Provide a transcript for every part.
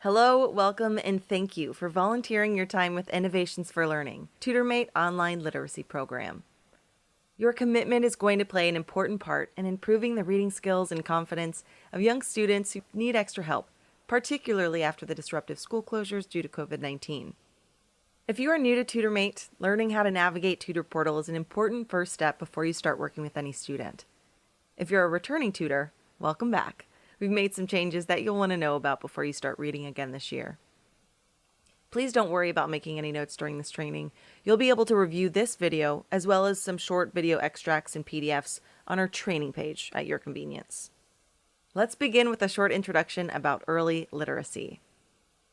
Hello, welcome, and thank you for volunteering your time with Innovations for Learning, TutorMate online literacy program. Your commitment is going to play an important part in improving the reading skills and confidence of young students who need extra help, particularly after the disruptive school closures due to COVID-19. If you are new to TutorMate, learning how to navigate Tutor Portal is an important first step before you start working with any student. If you're a returning tutor, welcome back. We've made some changes that you'll want to know about before you start reading again this year. Please don't worry about making any notes during this training. You'll be able to review this video as well as some short video extracts and PDFs on our training page at your convenience. Let's begin with a short introduction about early literacy.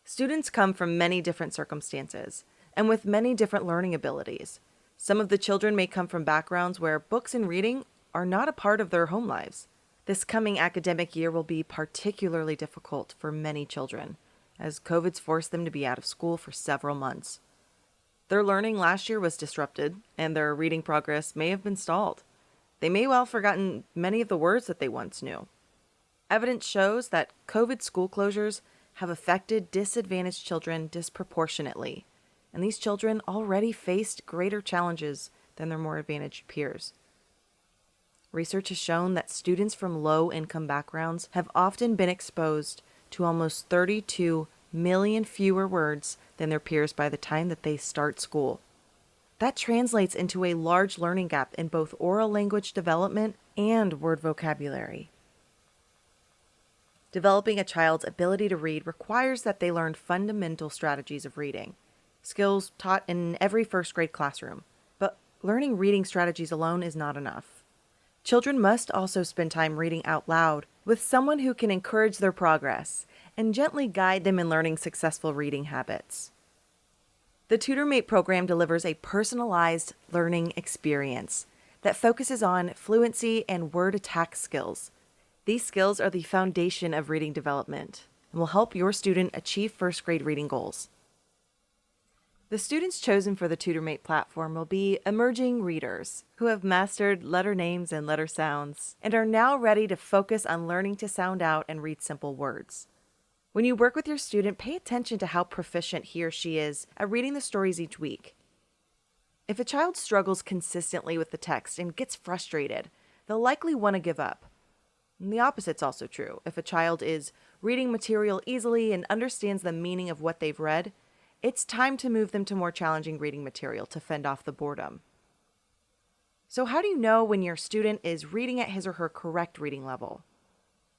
Students come from many different circumstances and with many different learning abilities. Some of the children may come from backgrounds where books and reading are not a part of their home lives. This coming academic year will be particularly difficult for many children, as COVID's forced them to be out of school for several months. Their learning last year was disrupted, and their reading progress may have been stalled. They may well have forgotten many of the words that they once knew. Evidence shows that COVID school closures have affected disadvantaged children disproportionately, and these children already faced greater challenges than their more advantaged peers. Research has shown that students from low-income backgrounds have often been exposed to almost 32 million fewer words than their peers by the time that they start school. That translates into a large learning gap in both oral language development and word vocabulary. Developing a child's ability to read requires that they learn fundamental strategies of reading, skills taught in every first grade classroom. But learning reading strategies alone is not enough. Children must also spend time reading out loud with someone who can encourage their progress and gently guide them in learning successful reading habits. The TutorMate program delivers a personalized learning experience that focuses on fluency and word attack skills. These skills are the foundation of reading development and will help your student achieve first grade reading goals. The students chosen for the TutorMate platform will be emerging readers who have mastered letter names and letter sounds and are now ready to focus on learning to sound out and read simple words. When you work with your student, pay attention to how proficient he or she is at reading the stories each week. If a child struggles consistently with the text and gets frustrated, they'll likely want to give up. And the opposite's also true. If a child is reading material easily and understands the meaning of what they've read, it's time to move them to more challenging reading material to fend off the boredom. So how do you know when your student is reading at his or her correct reading level?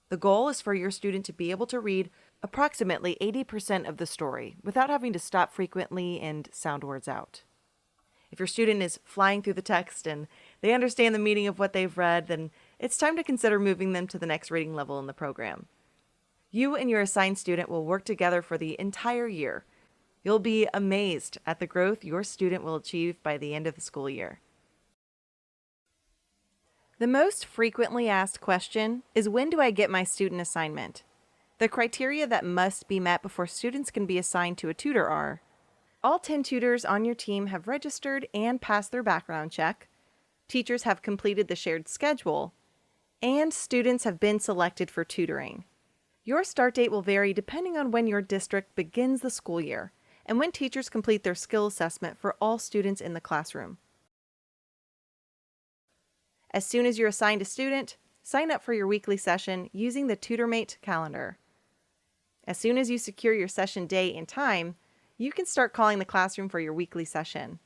The goal is for your student to be able to read approximately 80% of the story without having to stop frequently and sound words out. If your student is flying through the text and they understand the meaning of what they've read, then it's time to consider moving them to the next reading level in the program. You and your assigned student will work together for the entire year. You'll be amazed at the growth your student will achieve by the end of the school year. The most frequently asked question is, when do I get my student assignment? The criteria that must be met before students can be assigned to a tutor are: all 10 tutors on your team have registered and passed their background check, teachers have completed the shared schedule, and students have been selected for tutoring. Your start date will vary depending on when your district begins the school year and when teachers complete their skill assessment for all students in the classroom. As soon as you're assigned a student, sign up for your weekly session using the TutorMate calendar. As soon as you secure your session day and time, you can start calling the classroom for your weekly session.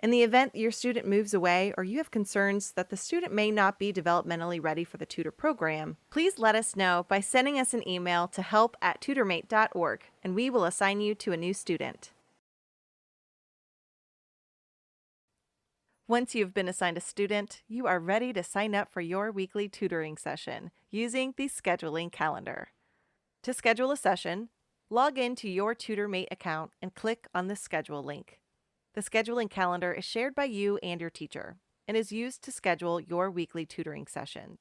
In the event your student moves away or you have concerns that the student may not be developmentally ready for the tutor program, please let us know by sending us an email to help@tutormate.org, and we will assign you to a new student. Once you've been assigned a student, you are ready to sign up for your weekly tutoring session using the scheduling calendar. To schedule a session, log in to your TutorMate account and click on the schedule link. The scheduling calendar is shared by you and your teacher and is used to schedule your weekly tutoring session.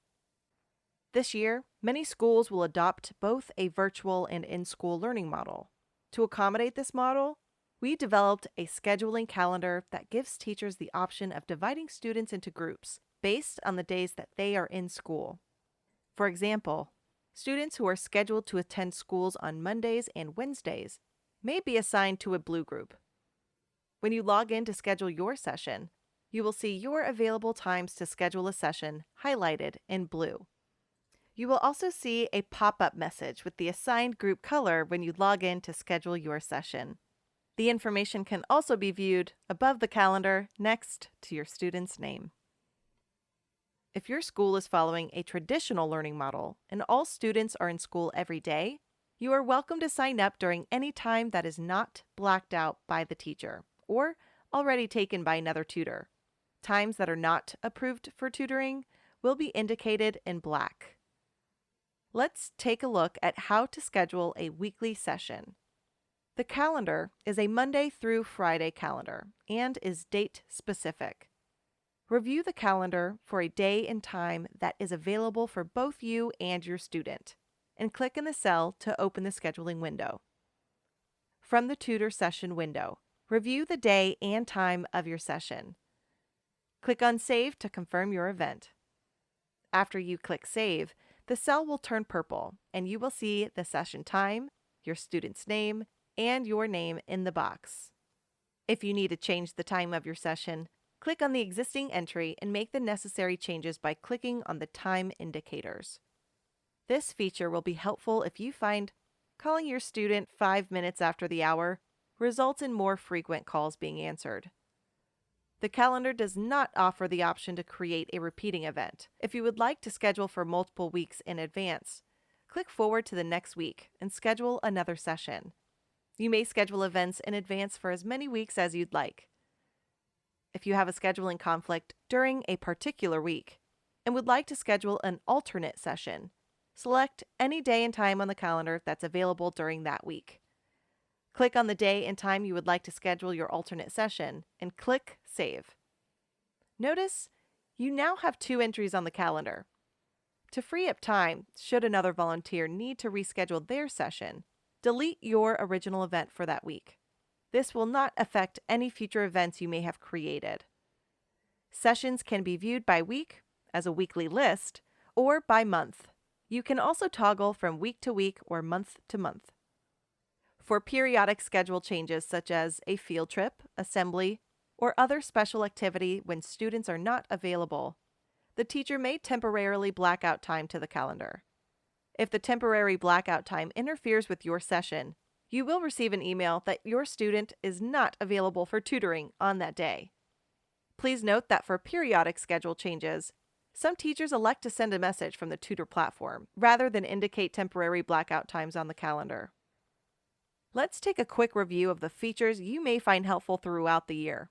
This year, many schools will adopt both a virtual and in-school learning model. To accommodate this model, we developed a scheduling calendar that gives teachers the option of dividing students into groups based on the days that they are in school. For example, Students who are scheduled to attend schools on Mondays and Wednesdays may be assigned to a blue group. When you log in to schedule your session, you will see your available times to schedule a session highlighted in blue. You will also see a pop-up message with the assigned group color when you log in to schedule your session. The information can also be viewed above the calendar next to your student's name. If your school is following a traditional learning model and all students are in school every day, you are welcome to sign up during any time that is not blacked out by the teacher or already taken by another tutor. Times that are not approved for tutoring will be indicated in black. Let's take a look at how to schedule a weekly session. The calendar is a Monday through Friday calendar and is date specific. Review the calendar for a day and time that is available for both you and your student, and click in the cell to open the scheduling window. From the Tutor Session window, review the day and time of your session. Click on Save to confirm your event. After you click Save, the cell will turn purple, and you will see the session time, your student's name, and your name in the box. If you need to change the time of your session, click on the existing entry and make the necessary changes by clicking on the time indicators. This feature will be helpful if you find calling your student 5 minutes after the hour results in more frequent calls being answered. The calendar does not offer the option to create a repeating event. If you would like to schedule for multiple weeks in advance, click forward to the next week and schedule another session. You may schedule events in advance for as many weeks as you'd like. If you have a scheduling conflict during a particular week and would like to schedule an alternate session, select any day and time on the calendar that's available during that week. Click on the day and time you would like to schedule your alternate session and click Save. Notice you now have 2 entries on the calendar. To free up time, should another volunteer need to reschedule their session, delete your original event for that week. This will not affect any future events you may have created. Sessions can be viewed by week, as a weekly list, or by month. You can also toggle from week to week or month to month. For periodic schedule changes such as a field trip, assembly, or other special activity when students are not available, the teacher may temporarily black out time to the calendar. If the temporary blackout time interferes with your session, you will receive an email that your student is not available for tutoring on that day. Please note that for periodic schedule changes, some teachers elect to send a message from the Tutor platform rather than indicate temporary blackout times on the calendar. Let's take a quick review of the features you may find helpful throughout the year.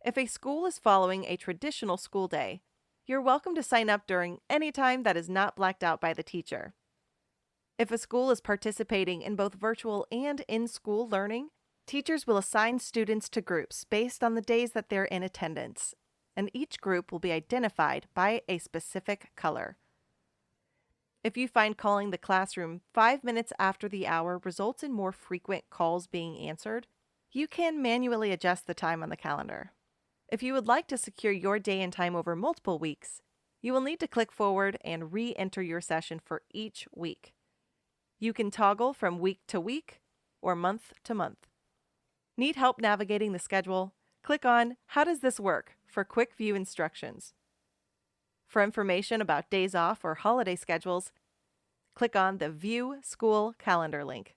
If a school is following a traditional school day, you're welcome to sign up during any time that is not blacked out by the teacher. If a school is participating in both virtual and in-school learning, teachers will assign students to groups based on the days that they're in attendance, and each group will be identified by a specific color. If you find calling the classroom 5 minutes after the hour results in more frequent calls being answered, you can manually adjust the time on the calendar. If you would like to secure your day and time over multiple weeks, you will need to click forward and re-enter your session for each week. You can toggle from week to week or month to month. Need help navigating the schedule? Click on How does this work for quick view instructions. For information about days off or holiday schedules, click on the View School Calendar link.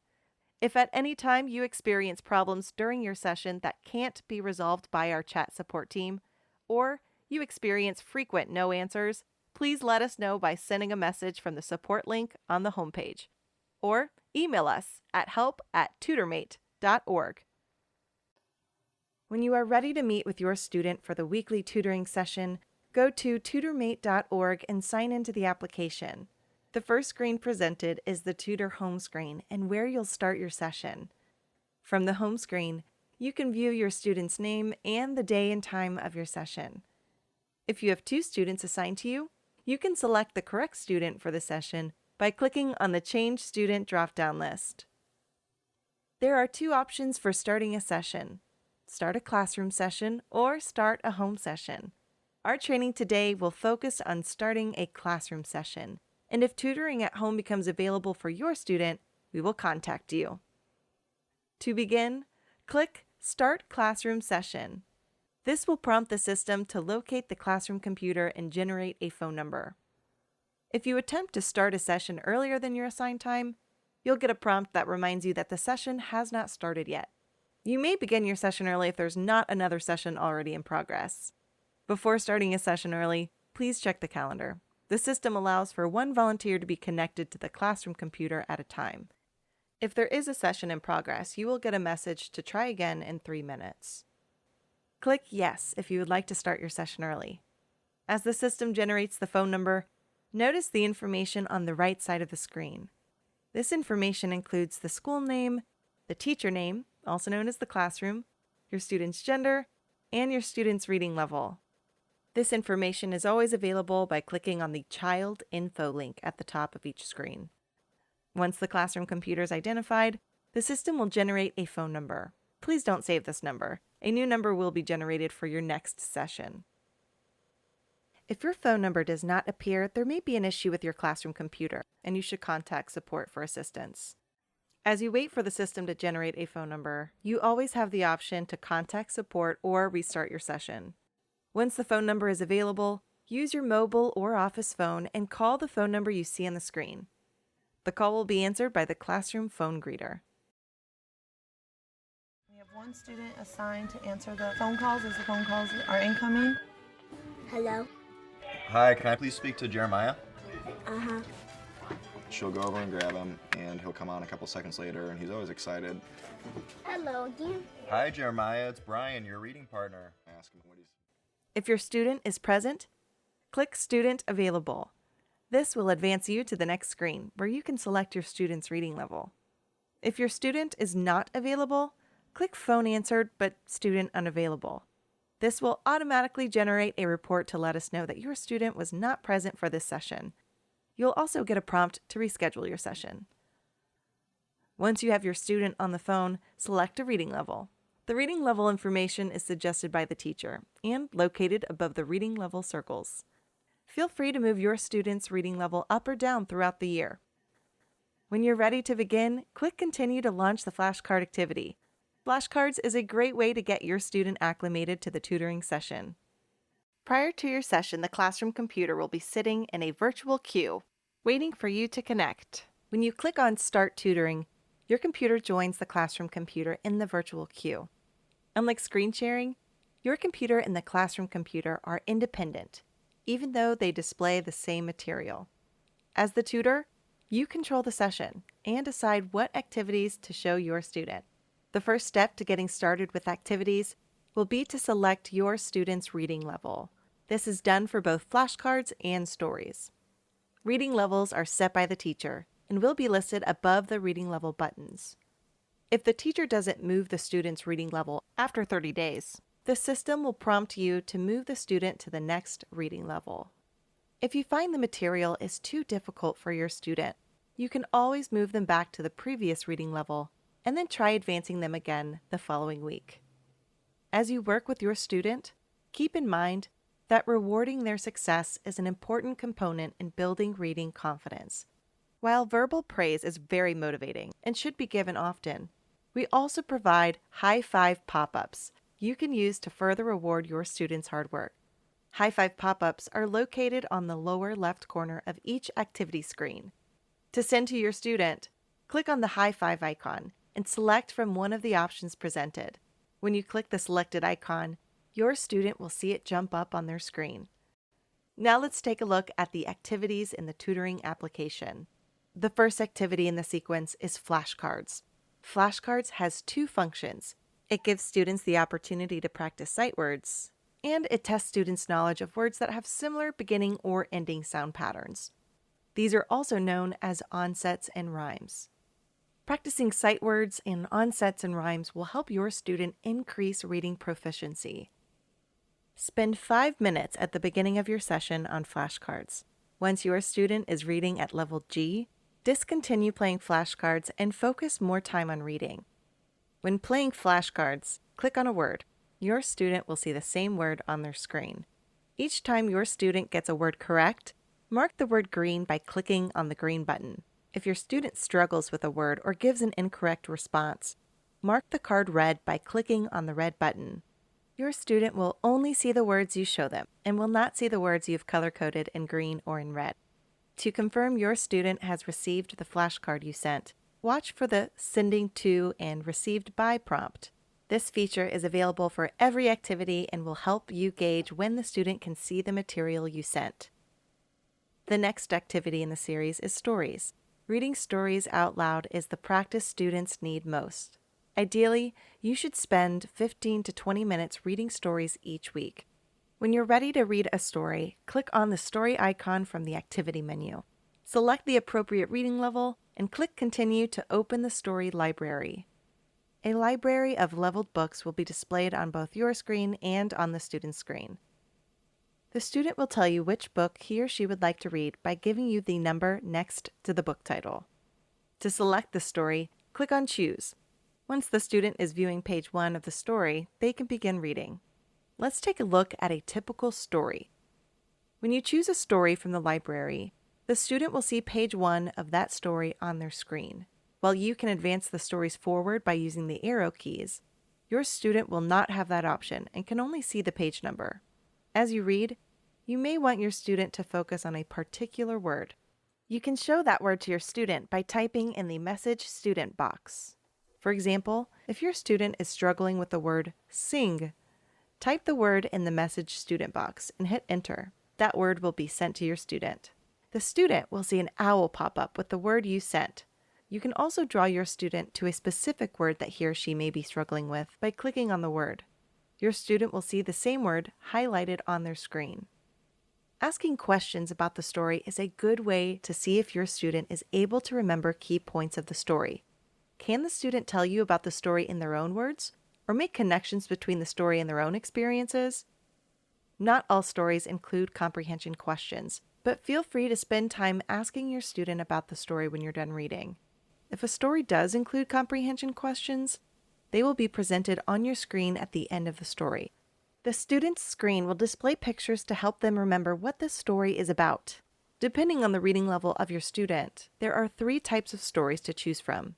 If at any time you experience problems during your session that can't be resolved by our chat support team, or you experience frequent no answers, please let us know by sending a message from the support link on the homepage, or email us at help@tutormate.org. When you are ready to meet with your student for the weekly tutoring session, go to tutormate.org and sign into the application. The first screen presented is the Tutor home screen and where you'll start your session. From the home screen, you can view your student's name and the day and time of your session. If you have 2 students assigned to you, you can select the correct student for the session by clicking on the Change Student drop-down list. There are 2 options for starting a session: start a classroom session or start a home session. Our training today will focus on starting a classroom session, And if tutoring at home becomes available for your student, we will contact you. To begin, click Start Classroom Session. This will prompt the system to locate the classroom computer and generate a phone number. If you attempt to start a session earlier than your assigned time, you'll get a prompt that reminds you that the session has not started yet. You may begin your session early if there's not another session already in progress. Before starting a session early, please check the calendar. The system allows for one volunteer to be connected to the classroom computer at a time. If there is a session in progress, you will get a message to try again in 3 minutes. Click Yes if you would like to start your session early. As the system generates the phone number, notice the information on the right side of the screen. This information includes the school name, the teacher name, also known as the classroom, your student's gender, and your student's reading level. This information is always available by clicking on the Child Info link at the top of each screen. Once the classroom computer is identified, the system will generate a phone number. Please don't save this number. A new number will be generated for your next session. If your phone number does not appear, there may be an issue with your classroom computer, and you should contact support for assistance. As you wait for the system to generate a phone number, you always have the option to contact support or restart your session. Once the phone number is available, use your mobile or office phone and call the phone number you see on the screen. The call will be answered by the classroom phone greeter. We have one student assigned to answer the phone calls as the phone calls are incoming. Hello. Hi, can I please speak to Jeremiah? Uh-huh. She'll go over and grab him, and he'll come on a couple seconds later, and he's always excited. Hello again. Hi, Jeremiah. It's Brian, your reading partner. I ask him what he's... If your student is present, click Student Available. This will advance you to the next screen, where you can select your student's reading level. If your student is not available, click Phone Answered but Student Unavailable. This will automatically generate a report to let us know that your student was not present for this session. You'll also get a prompt to reschedule your session. Once you have your student on the phone, select a reading level. The reading level information is suggested by the teacher and located above the reading level circles. Feel free to move your student's reading level up or down throughout the year. When you're ready to begin, click Continue to launch the flashcard activity. Flashcards is a great way to get your student acclimated to the tutoring session. Prior to your session, the classroom computer will be sitting in a virtual queue, waiting for you to connect. When you click on Start Tutoring, your computer joins the classroom computer in the virtual queue. Unlike screen sharing, your computer and the classroom computer are independent, even though they display the same material. As the tutor, you control the session and decide what activities to show your student. The first step to getting started with activities will be to select your student's reading level. This is done for both flashcards and stories. Reading levels are set by the teacher and will be listed above the reading level buttons. If the teacher doesn't move the student's reading level after 30 days, the system will prompt you to move the student to the next reading level. If you find the material is too difficult for your student, you can always move them back to the previous reading level and then try advancing them again the following week. As you work with your student, keep in mind that rewarding their success is an important component in building reading confidence. While verbal praise is very motivating and should be given often, we also provide high five pop-ups you can use to further reward your students' hard work. High five pop-ups are located on the lower left corner of each activity screen. To send to your student, click on the high five icon and select from one of the options presented. When you click the selected icon, your student will see it jump up on their screen. Now let's take a look at the activities in the tutoring application. The first activity in the sequence is flashcards. Flashcards has two functions. It gives students the opportunity to practice sight words, and it tests students' knowledge of words that have similar beginning or ending sound patterns. These are also known as onsets and rhymes. Practicing sight words and onsets and rhymes will help your student increase reading proficiency. Spend 5 minutes at the beginning of your session on flashcards. Once your student is reading at level G, discontinue playing flashcards and focus more time on reading. When playing flashcards, click on a word. Your student will see the same word on their screen. Each time your student gets a word correct, Mark the word green by clicking on the green button. If your student struggles with a word or gives an incorrect response, mark the card red by clicking on the red button. Your student will only see the words you show them and will not see the words you've color-coded in green or in red. To confirm your student has received the flashcard you sent, watch for the Sending to and Received by prompt. This feature is available for every activity and will help you gauge when the student can see the material you sent. The next activity in the series is stories. Reading stories out loud is the practice students need most. Ideally, you should spend 15 to 20 minutes reading stories each week. When you're ready to read a story, click on the story icon from the activity menu. Select the appropriate reading level and click Continue to open the story library. A library of leveled books will be displayed on both your screen and on the student's screen. The student will tell you which book he or she would like to read by giving you the number next to the book title. To select the story, click on Choose. Once the student is viewing page 1 of the story, they can begin reading. Let's take a look at a typical story. When you choose a story from the library, the student will see page 1 of that story on their screen. While you can advance the stories forward by using the arrow keys, your student will not have that option and can only see the page number. As you read, you may want your student to focus on a particular word. You can show that word to your student by typing in the Message Student box. For example, if your student is struggling with the word sing, type the word in the Message Student box and hit Enter. That word will be sent to your student. The student will see an owl pop up with the word you sent. You can also draw your student to a specific word that he or she may be struggling with by clicking on the word. Your student will see the same word highlighted on their screen. Asking questions about the story is a good way to see if your student is able to remember key points of the story. Can the student tell you about the story in their own words, or make connections between the story and their own experiences? Not all stories include comprehension questions, but feel free to spend time asking your student about the story when you're done reading. If a story does include comprehension questions, they will be presented on your screen at the end of the story. The student's screen will display pictures to help them remember what the story is about. Depending on the reading level of your student, there are 3 types of stories to choose from: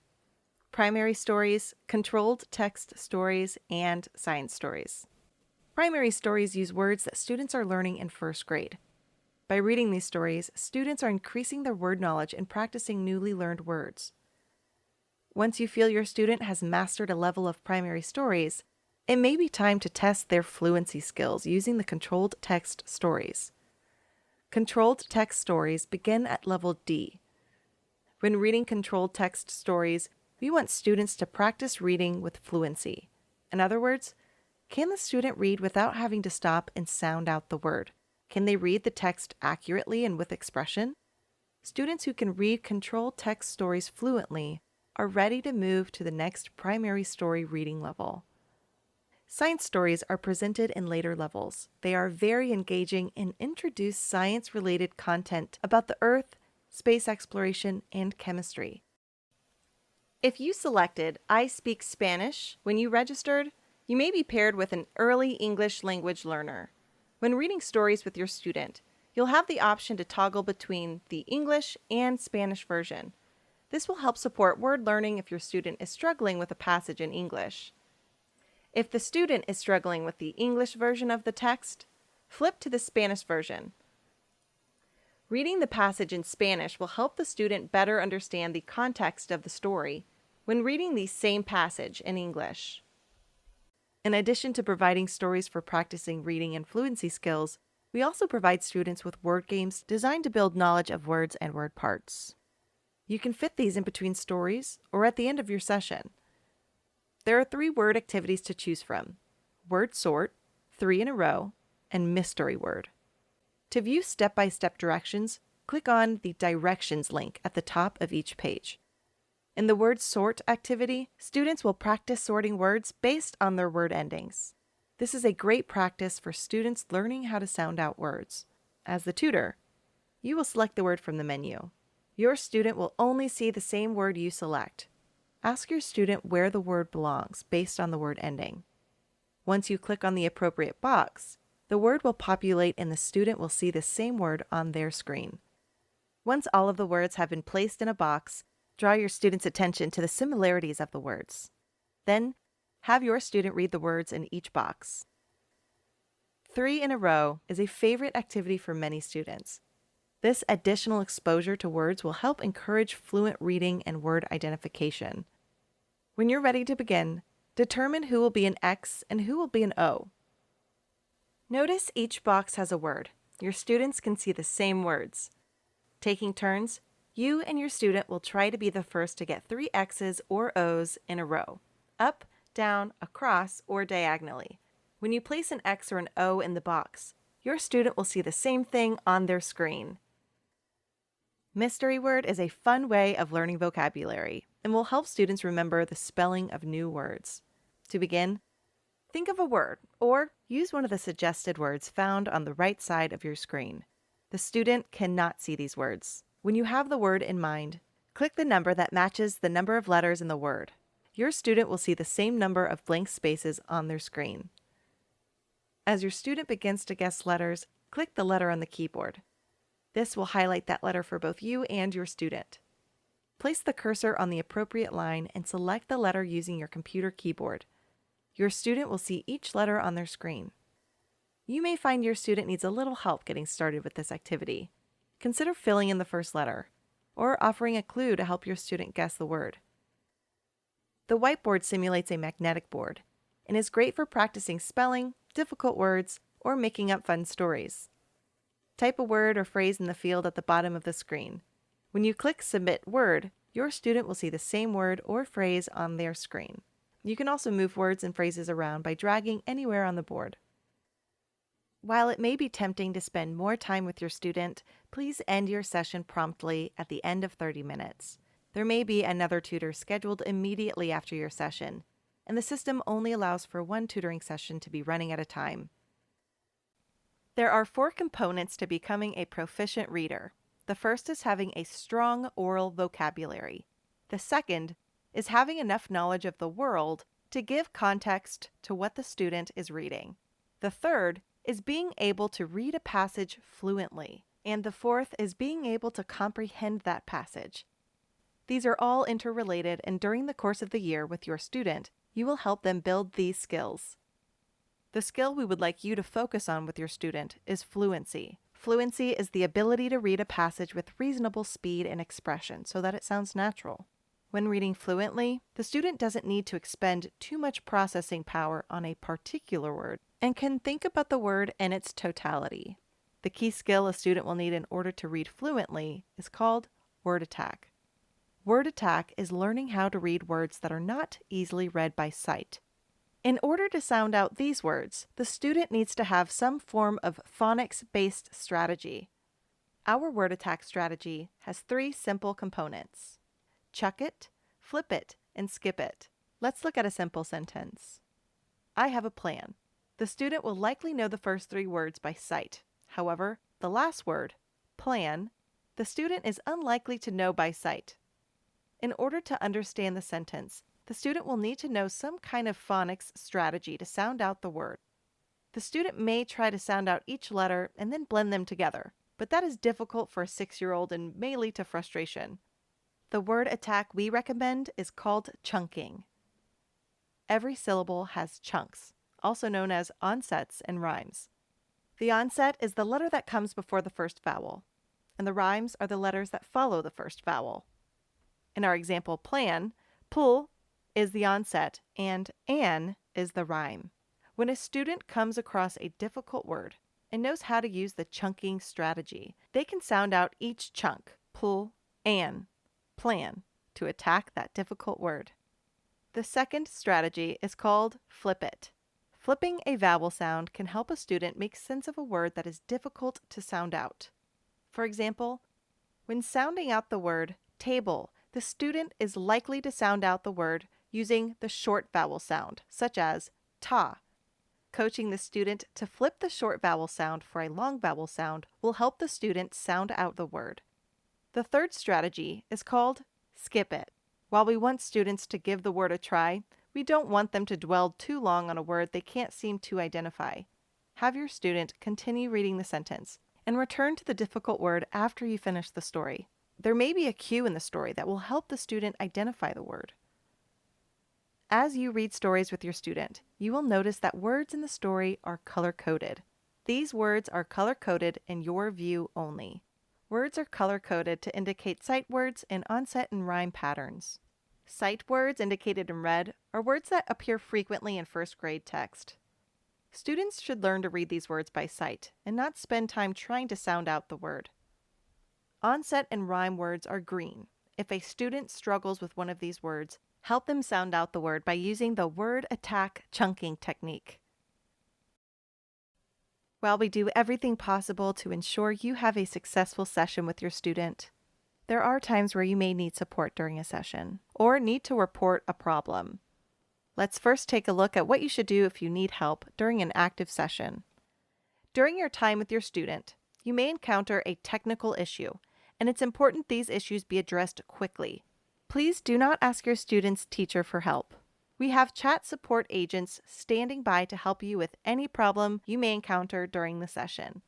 primary stories, controlled text stories, and science stories. Primary stories use words that students are learning in first grade. By reading these stories, students are increasing their word knowledge and practicing newly learned words. Once you feel your student has mastered a level of primary stories, it may be time to test their fluency skills using the controlled text stories. Controlled text stories begin at level D. When reading controlled text stories, we want students to practice reading with fluency. In other words, can the student read without having to stop and sound out the word? Can they read the text accurately and with expression? Students who can read controlled text stories fluently are ready to move to the next primary story reading level. Science stories are presented in later levels. They are very engaging and introduce science-related content about the Earth, space exploration, and chemistry. If you selected I Speak Spanish when you registered, you may be paired with an early English language learner. When reading stories with your student, you'll have the option to toggle between the English and Spanish version. This will help support word learning if your student is struggling with a passage in English. If the student is struggling with the English version of the text, flip to the Spanish version. Reading the passage in Spanish will help the student better understand the context of the story when reading the same passage in English. In addition to providing stories for practicing reading and fluency skills, we also provide students with word games designed to build knowledge of words and word parts. You can fit these in between stories or at the end of your session. There are 3 word activities to choose from: word sort, 3 in a row, and mystery word. To view step-by-step directions, click on the Directions link at the top of each page. In the word sort activity, students will practice sorting words based on their word endings. This is a great practice for students learning how to sound out words. As the tutor, you will select the word from the menu. Your student will only see the same word you select. Ask your student where the word belongs based on the word ending. Once you click on the appropriate box, the word will populate and the student will see the same word on their screen. Once all of the words have been placed in a box, draw your student's attention to the similarities of the words. Then, have your student read the words in each box. 3 in a row is a favorite activity for many students. This additional exposure to words will help encourage fluent reading and word identification. When you're ready to begin, determine who will be an X and who will be an O. Notice each box has a word. Your students can see the same words. Taking turns, you and your student will try to be the first to get 3 X's or O's in a row, up, down, across, or diagonally. When you place an X or an O in the box, your student will see the same thing on their screen. Mystery word is a fun way of learning vocabulary and will help students remember the spelling of new words. To begin, think of a word or use one of the suggested words found on the right side of your screen. The student cannot see these words. When you have the word in mind, click the number that matches the number of letters in the word. Your student will see the same number of blank spaces on their screen. As your student begins to guess letters, click the letter on the keyboard. This will highlight that letter for both you and your student. Place the cursor on the appropriate line and select the letter using your computer keyboard. Your student will see each letter on their screen. You may find your student needs a little help getting started with this activity. Consider filling in the first letter, or offering a clue to help your student guess the word. The whiteboard simulates a magnetic board and is great for practicing spelling, difficult words, or making up fun stories. Type a word or phrase in the field at the bottom of the screen. When you click Submit Word, your student will see the same word or phrase on their screen. You can also move words and phrases around by dragging anywhere on the board. While it may be tempting to spend more time with your student, please end your session promptly at the end of 30 minutes. There may be another tutor scheduled immediately after your session, and the system only allows for one tutoring session to be running at a time. There are 4 components to becoming a proficient reader. The first is having a strong oral vocabulary. The second is having enough knowledge of the world to give context to what the student is reading. The third is being able to read a passage fluently. And the fourth is being able to comprehend that passage. These are all interrelated, and during the course of the year with your student, you will help them build these skills. The skill we would like you to focus on with your student is fluency. Fluency is the ability to read a passage with reasonable speed and expression so that it sounds natural. When reading fluently, the student doesn't need to expend too much processing power on a particular word and can think about the word in its totality. The key skill a student will need in order to read fluently is called word attack. Word attack is learning how to read words that are not easily read by sight. In order to sound out these words, the student needs to have some form of phonics-based strategy. Our word attack strategy has 3 simple components: chuck it, flip it, and skip it. Let's look at a simple sentence. I have a plan. The student will likely know the first 3 words by sight. However, the last word, plan, the student is unlikely to know by sight. In order to understand the sentence, the student will need to know some kind of phonics strategy to sound out the word. The student may try to sound out each letter and then blend them together, but that is difficult for a 6-year-old and may lead to frustration. The word attack we recommend is called chunking. Every syllable has chunks, also known as onsets and rhymes. The onset is the letter that comes before the first vowel, and the rhymes are the letters that follow the first vowel. In our example plan, pull is the onset and an is the rhyme. When a student comes across a difficult word and knows how to use the chunking strategy, they can sound out each chunk, pull, an, plan, to attack that difficult word. The second strategy is called flip it. Flipping a vowel sound can help a student make sense of a word that is difficult to sound out. For example, when sounding out the word table, the student is likely to sound out the word using the short vowel sound, such as ta. Coaching the student to flip the short vowel sound for a long vowel sound will help the student sound out the word. The third strategy is called skip it. While we want students to give the word a try, we don't want them to dwell too long on a word they can't seem to identify. have your student continue reading the sentence and return to the difficult word after you finish the story. There may be a cue in the story that will help the student identify the word. As you read stories with your student, you will notice that words in the story are color-coded. These words are color-coded in your view only. Words are color-coded to indicate sight words and onset and rhyme patterns. Sight words, indicated in red, are words that appear frequently in first grade text. Students should learn to read these words by sight and not spend time trying to sound out the word. Onset and rhyme words are green. If a student struggles with one of these words, help them sound out the word by using the word attack chunking technique. While we do everything possible to ensure you have a successful session with your student, there are times where you may need support during a session or need to report a problem. Let's first take a look at what you should do if you need help during an active session. During your time with your student, you may encounter a technical issue, and it's important these issues be addressed quickly. Please do not ask your student's teacher for help. We have chat support agents standing by to help you with any problem you may encounter during the session.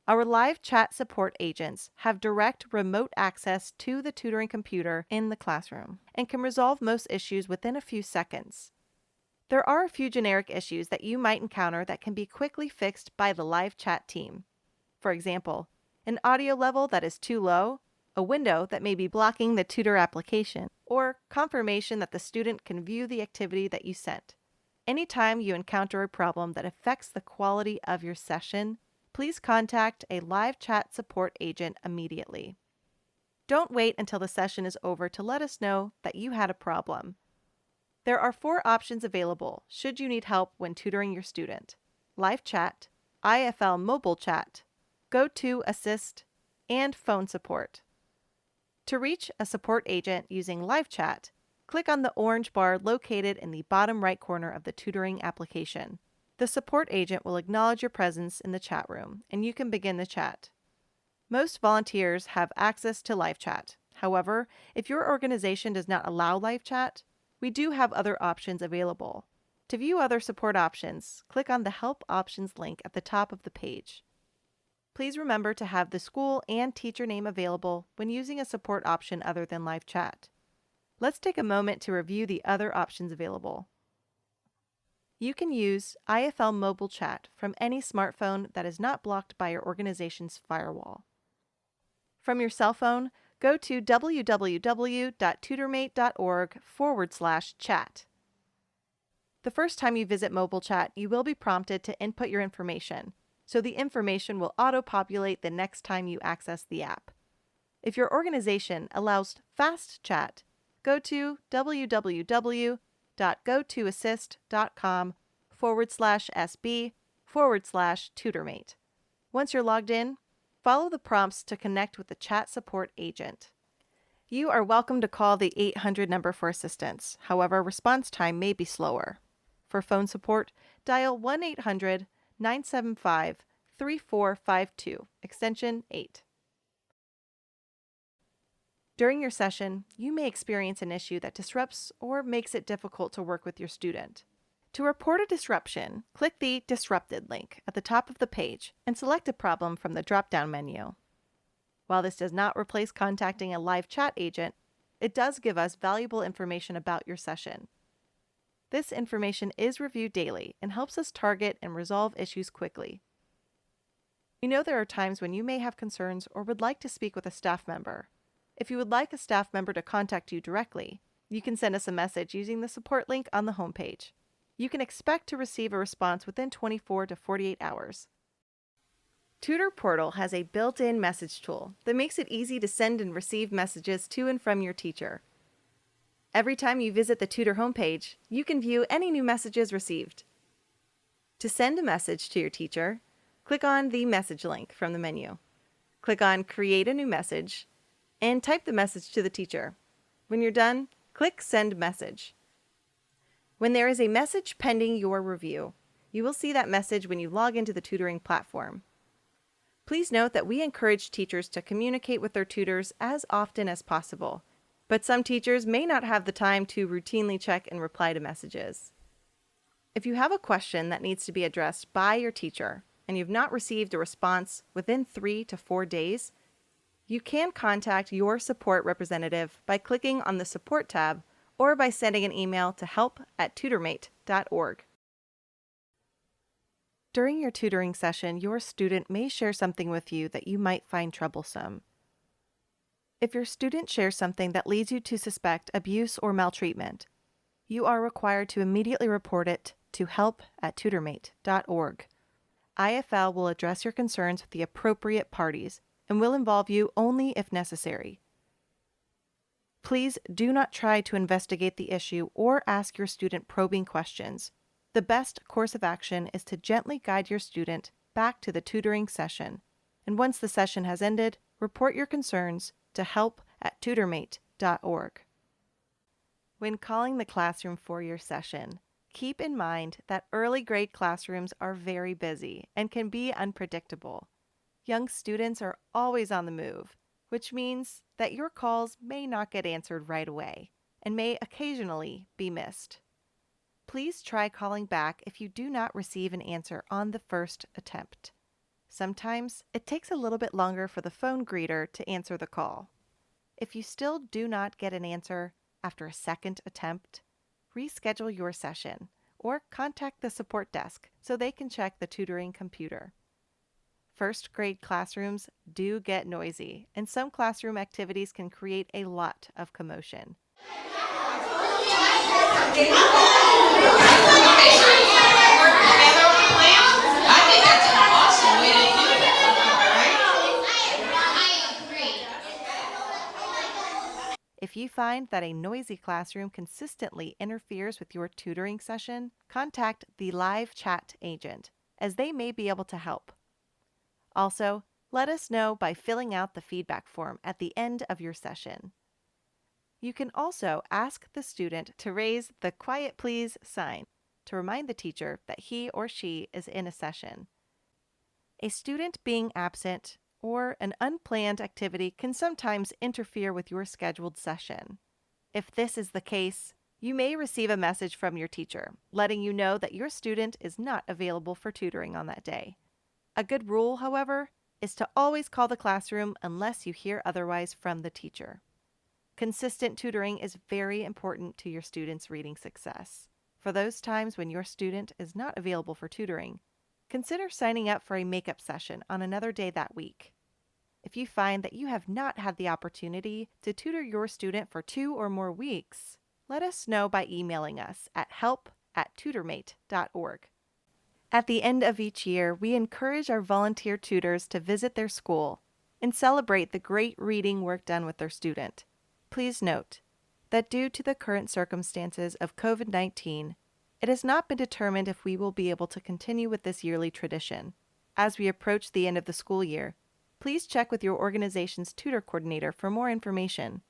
Our live chat support agents have direct remote access to the tutoring computer in the classroom and can resolve most issues within a few seconds. There are a few generic issues that you might encounter that can be quickly fixed by the live chat team. For example, an audio level that is too low, a window that may be blocking the tutor application, or confirmation that the student can view the activity that you sent. Anytime you encounter a problem that affects the quality of your session, please contact a live chat support agent immediately. Don't wait until the session is over to let us know that you had a problem. There are 4 options available should you need help when tutoring your student: live chat, IFL mobile chat, GoToAssist, and phone support. To reach a support agent using live chat, click on the orange bar located in the bottom right corner of the tutoring application. The support agent will acknowledge your presence in the chat room, and you can begin the chat. Most volunteers have access to live chat. However, if your organization does not allow live chat, we do have other options available. To view other support options, click on the Help Options link at the top of the page. Please remember to have the school and teacher name available when using a support option other than live chat. Let's take a moment to review the other options available. You can use IFL mobile chat from any smartphone that is not blocked by your organization's firewall. From your cell phone, go to www.tutormate.org/chat. The first time you visit mobile chat, you will be prompted to input your information, so the information will auto-populate the next time you access the app. If your organization allows fast chat, go to www.gotoassist.com/SB/TutorMate. Once you're logged in, follow the prompts to connect with the chat support agent. You are welcome to call the 800 number for assistance. However, response time may be slower. For phone support, dial 1-800-975-3452, extension 8. During your session, you may experience an issue that disrupts or makes it difficult to work with your student. To report a disruption, click the Disrupted link at the top of the page and select a problem from the drop-down menu. While this does not replace contacting a live chat agent, it does give us valuable information about your session. This information is reviewed daily and helps us target and resolve issues quickly. We know there are times when you may have concerns or would like to speak with a staff member. If you would like a staff member to contact you directly, you can send us a message using the support link on the homepage. You can expect to receive a response within 24 to 48 hours. Tutor Portal has a built-in message tool that makes it easy to send and receive messages to and from your teacher. Every time you visit the Tutor homepage, you can view any new messages received. To send a message to your teacher, click on the message link from the menu. Click on Create a new message and type the message to the teacher. When you're done, click Send Message. When there is a message pending your review, you will see that message when you log into the tutoring platform. Please note that we encourage teachers to communicate with their tutors as often as possible, but some teachers may not have the time to routinely check and reply to messages. If you have a question that needs to be addressed by your teacher and you've not received a response within 3 to 4 days, you can contact your support representative by clicking on the Support tab or by sending an email to help@tutormate.org. During your tutoring session, your student may share something with you that you might find troublesome. If your student shares something that leads you to suspect abuse or maltreatment, you are required to immediately report it to help@tutormate.org. IFL will address your concerns with the appropriate parties and will involve you only if necessary. Please do not try to investigate the issue or ask your student probing questions. The best course of action is to gently guide your student back to the tutoring session, and once the session has ended, report your concerns to help@tutormate.org. When calling the classroom for your session, keep in mind that early grade classrooms are very busy and can be unpredictable. Young students are always on the move, which means that your calls may not get answered right away and may occasionally be missed. Please try calling back if you do not receive an answer on the first attempt. Sometimes it takes a little bit longer for the phone greeter to answer the call. If you still do not get an answer after a second attempt, reschedule your session or contact the support desk so they can check the tutoring computer. First grade classrooms do get noisy, and some classroom activities can create a lot of commotion. If you find that a noisy classroom consistently interferes with your tutoring session, contact the live chat agent, as they may be able to help. Also, let us know by filling out the feedback form at the end of your session. You can also ask the student to raise the "Quiet Please" sign to remind the teacher that he or she is in a session. A student being absent or an unplanned activity can sometimes interfere with your scheduled session. If this is the case, you may receive a message from your teacher letting you know that your student is not available for tutoring on that day. A good rule, however, is to always call the classroom unless you hear otherwise from the teacher. Consistent tutoring is very important to your student's reading success. For those times when your student is not available for tutoring, consider signing up for a makeup session on another day that week. If you find that you have not had the opportunity to tutor your student for 2 or more weeks, let us know by emailing us at help@tutormate.org. At the end of each year, we encourage our volunteer tutors to visit their school and celebrate the great reading work done with their student. Please note that due to the current circumstances of COVID-19, it has not been determined if we will be able to continue with this yearly tradition. As we approach the end of the school year, please check with your organization's tutor coordinator for more information.